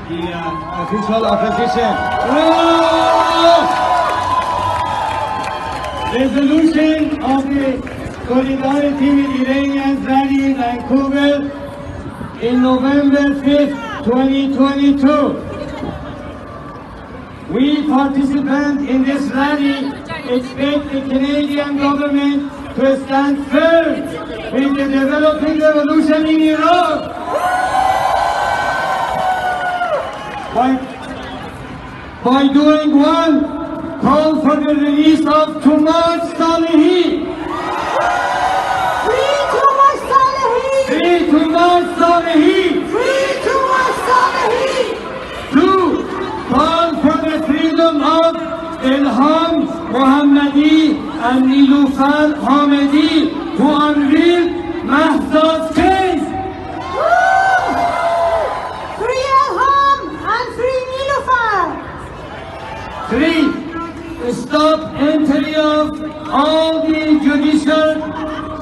the official opposition. Resolution of the solidarity with Iranian rally in Vancouver in November 5th, 2022. We participants in this rally expect the Canadian government to stand firm with the developing revolution in Iran. By doing one, call for the release of too much Salehi. Free too much Salehi. Free too much Salehi. Free too much Salehi. Two, call for the freedom of Ilham Mohammadi and Nilufar Hamedi, who unveiled Mahza's case. Free Ilham and free Nilufar. Three, stop entry of all the judicial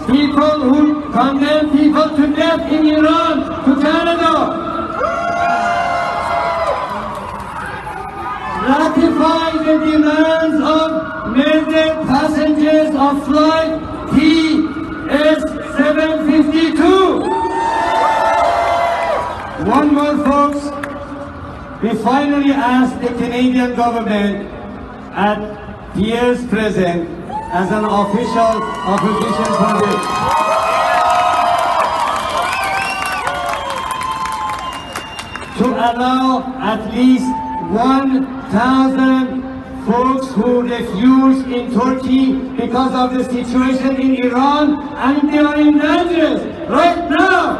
people who condemn people to death in Iran to Canada. Ratify the demands of murdered passengers of flight TS-752. One more, folks. We finally asked the Canadian government at Pierre's presence as an official opposition party to allow at least 1,000 folks who refuse in Turkey because of the situation in Iran, and they are in danger right now.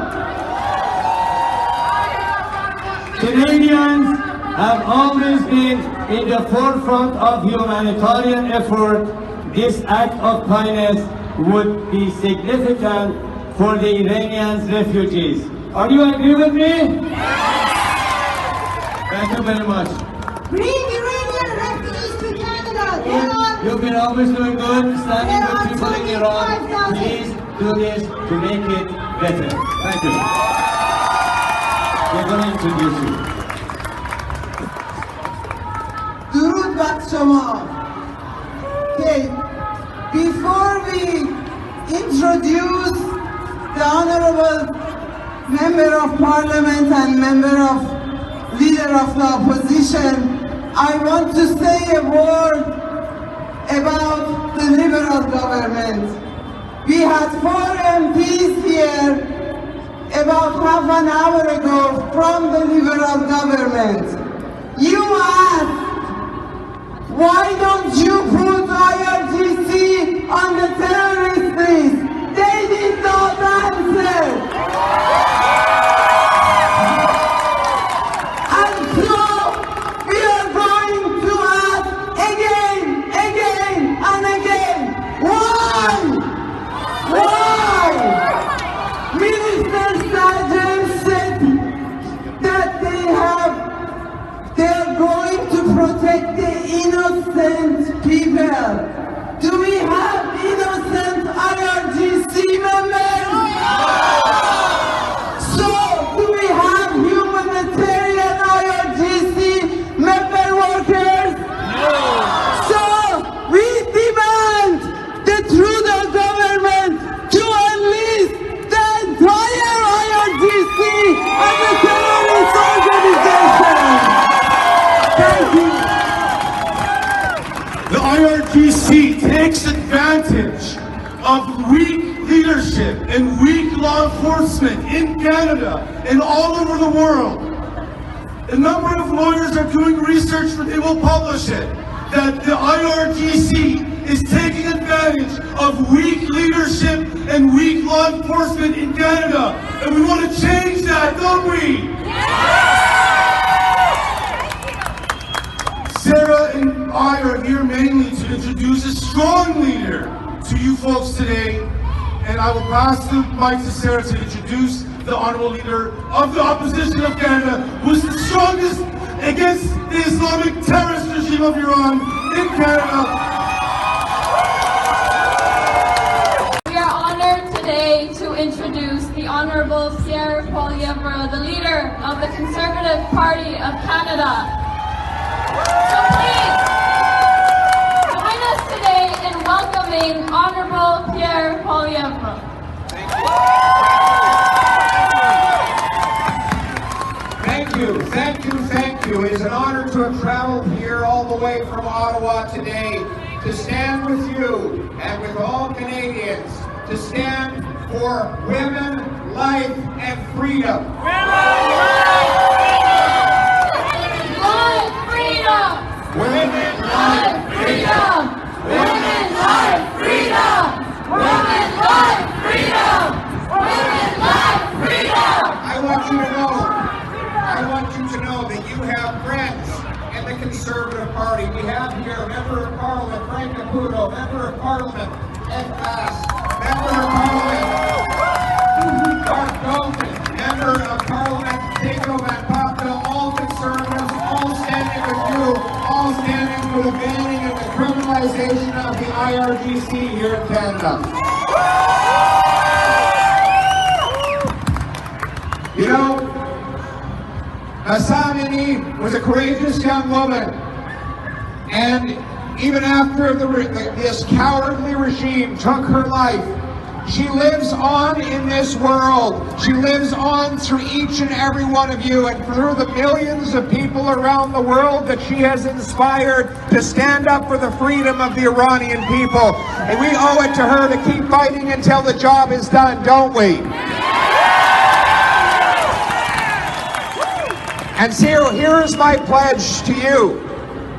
Canadians have always been in the forefront of humanitarian effort. This act of kindness would be significant for the Iranian refugees. Are you agree with me? Thank you very much. Bring Iranian refugees to Canada. You've been always doing good, standing with people in Iran. Please do this to make it better. Thank you. We're going to introduce you. درود بر شما. Okay, before we introduce the honorable member of parliament and leader of the opposition, I want to say a word about the liberal government. We had 4 MPs here about half an hour ago from the liberal government. You asked, why don't you put IRGC on the terrorist list? They did not answer. And so we are going to ask again and again. Why? Minister Sajjan said that they are going to protect the innocent people. Do we have innocent IRGC members? So, do we have humanitarian IRGC member workers? So, we demand the Trudeau government to enlist the entire IRGC as a terrorist organization. Thank you. The IRGC takes advantage of weak leadership and weak law enforcement in Canada and all over the world. A number of lawyers are doing research, but they will publish it, that the IRGC is taking advantage of weak leadership and weak law enforcement in Canada. And we want to change that, don't we? Sarah and I are here mainly to introduce a strong leader to you folks today, and I will pass the mic to Sarah to introduce the honorable leader of the opposition of Canada, who is the strongest against the Islamic terrorist regime of Iran in Canada. We are honored today to introduce the Honorable Pierre Poilievre, the leader leader of the Conservative Party of Canada. So please, join us today in welcoming Honorable Pierre Poilievre. Thank you, thank you, thank you. It is an honor to have traveled here all the way from Ottawa today to stand with you and with all Canadians to stand for women, life, and freedom. Life, freedom! Women, Life, freedom! Women, life, freedom! Women, life, freedom! Women, life, freedom! I want you to know that you have friends in the Conservative Party. We have here Member of Parliament Frank Caputo, Member of Parliament Ed Bass, Member of Parliament Mark Dalton, Member of Parliament Jacob Van Papta, all Conservatives, all standing with you, all standing for the banning and the criminalization of the IRGC here in Canada. You know, Assamini was a courageous young woman, and even after this cowardly regime took her life, she lives on in this world. She lives on through each and every one of you and through the millions of people around the world that she has inspired to stand up for the freedom of the Iranian people. And we owe it to her to keep fighting until the job is done, don't we? And here is my pledge to you.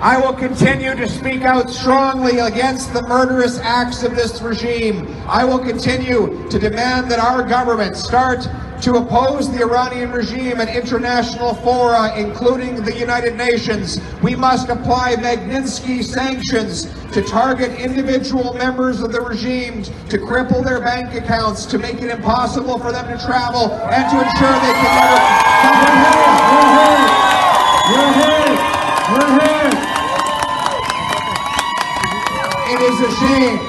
I will continue to speak out strongly against the murderous acts of this regime. I will continue to demand that our government start to oppose the Iranian regime at international fora, including the United Nations. We must apply Magnitsky sanctions to target individual members of the regime, to cripple their bank accounts, to make it impossible for them to travel, and to ensure they can never... It is a shame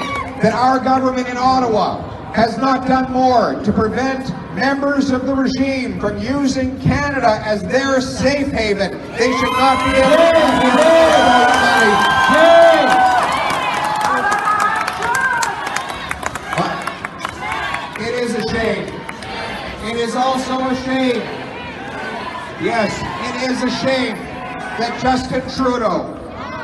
that our government in Ottawa has not done more to prevent members of the regime from using Canada as their safe haven. They should not be able to come here and money. It is a shame. It is also a shame. Yes, it is a shame that Justin Trudeau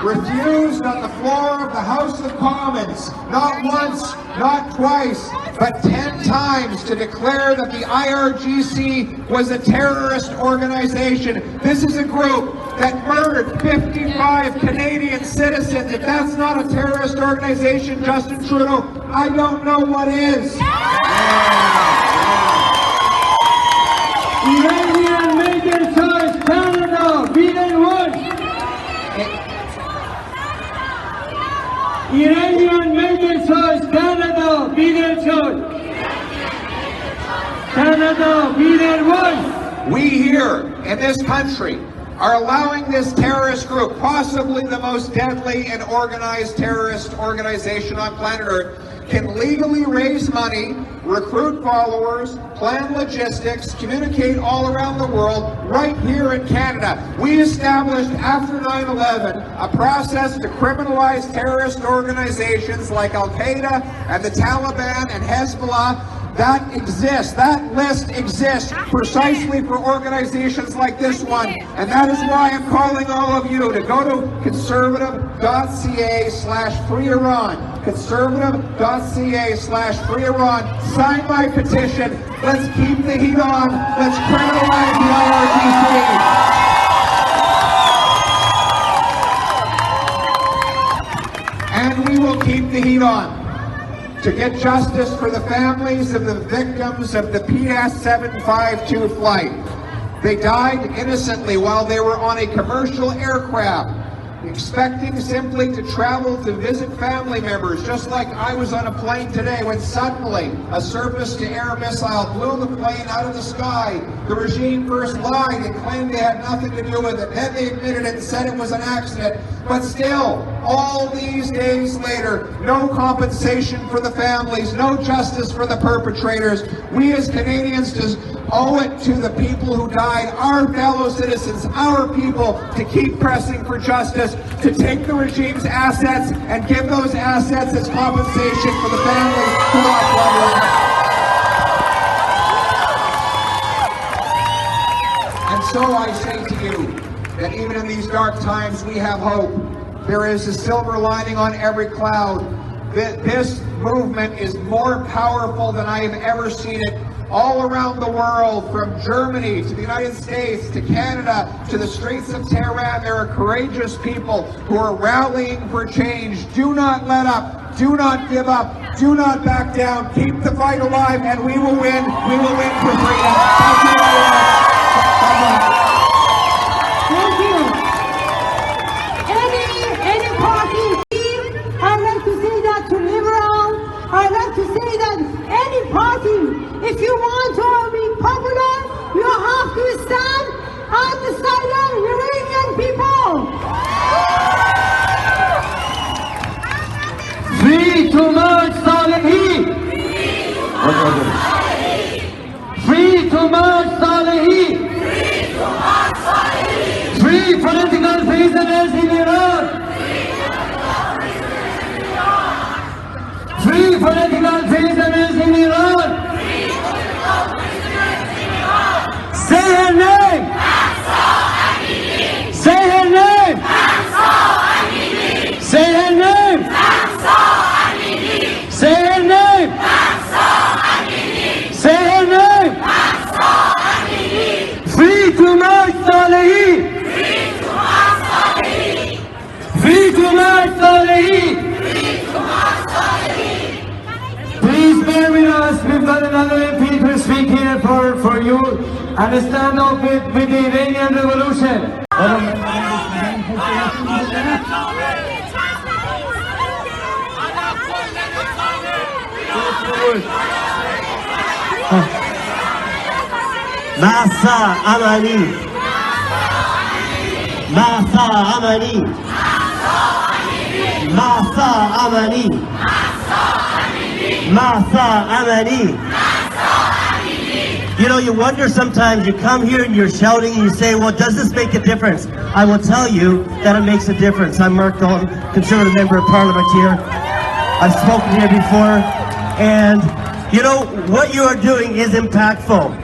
refused on the floor of the House of Commons, not once, not twice, but 10 times to declare that the IRGC was a terrorist organization. This is a group that murdered 55 Canadian citizens. If that's not a terrorist organization, Justin Trudeau, I don't know what is. Iranian made their choice, Canada, Bedehnd. Iranian made their choice, Canada, Bedehnd. Canada, Bedehnd. We here in this country are allowing this terrorist group, possibly the most deadly and organized terrorist organization on planet Earth, can legally raise money, recruit followers, plan logistics, communicate all around the world, right here in Canada. We established after 9/11 a process to criminalize terrorist organizations like Al-Qaeda and the Taliban and Hezbollah. That exists. That list exists precisely for organizations like this one. And that is why I'm calling all of you to go to conservative.ca/free Iran. Conservative.ca/free Iran. Sign my petition. Let's keep the heat on. Let's criminalize the IRGC. And we will keep the heat on to get justice for the families of the victims of the PS752 flight. They died innocently while they were on a commercial aircraft, expecting simply to travel to visit family members, just like I was on a plane today when suddenly a surface-to-air missile blew the plane out of the sky. The regime first lied and claimed they had nothing to do with it. Then they admitted it and said it was an accident. But still, all these days later, no compensation for the families, no justice for the perpetrators. We as Canadians owe it to the people who died, our fellow citizens, our people, to keep pressing for justice, to take the regime's assets and give those assets as compensation for the families who lost loved ones. And so I say to you that even in these dark times we have hope. There is a silver lining on every cloud. This movement is more powerful than I have ever seen it. All around the world, from Germany to the United States to Canada to the streets of Tehran, there are courageous people who are rallying for change. Do not let up. Do not give up. Do not back down. Keep the fight alive, and we will win. We will win for freedom. Thank you very much. Thank you. Any party here, I'd like to say that to liberal, I'd like to say that any party, if you want to be popular, you have to stand on the side of Iranian people. Free to March Salehi! Free to March Salehi! Free political prisoners in Iran! Free political prisoners in Iran! Say her name! Say her name! Say her name! Say her name! Say her name! Free to March Salehi! Free to March Salehi! Please bear with us. We've got another MP to speak here for you and stand up with the Iranian Revolution. محسا عملی محسا عملی محسا عملی محسا عملی. You know, you wonder sometimes, you come here and you're shouting and you say, well, does this make a difference? I will tell you that it makes a difference. I'm Mark Dalton, Conservative Member of Parliament here. I've spoken here before, and you know, what you are doing is impactful.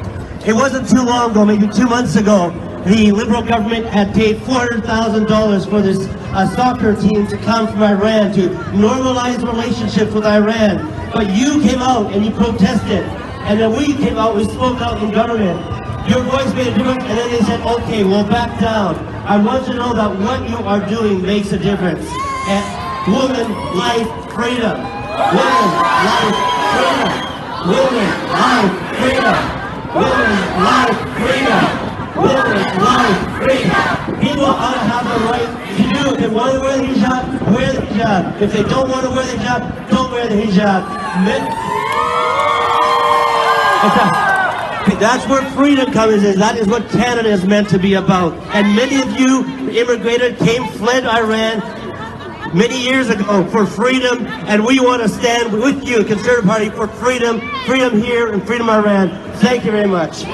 It wasn't too long ago, maybe 2 months ago, the Liberal government had paid $400,000 for this soccer team to come from Iran to normalize relationships with Iran. But you came out and you protested. And then we came out, we spoke out in government. Your voice made a difference, and then they said, okay, we'll back down. I want you to know that what you are doing makes a difference. And woman, life, freedom. Woman, life, freedom. Woman, life, freedom. Women, life, freedom. Women, life, freedom. People ought to have the right to do. If they want to wear the hijab, wear the hijab. If they don't want to wear the hijab, don't wear the hijab. That's where freedom comes in. That is what Canada is meant to be about. And many of you immigrated, fled Iran many years ago for freedom, and we want to stand with you, Conservative Party, for freedom, freedom here and freedom Iran. Thank you very much.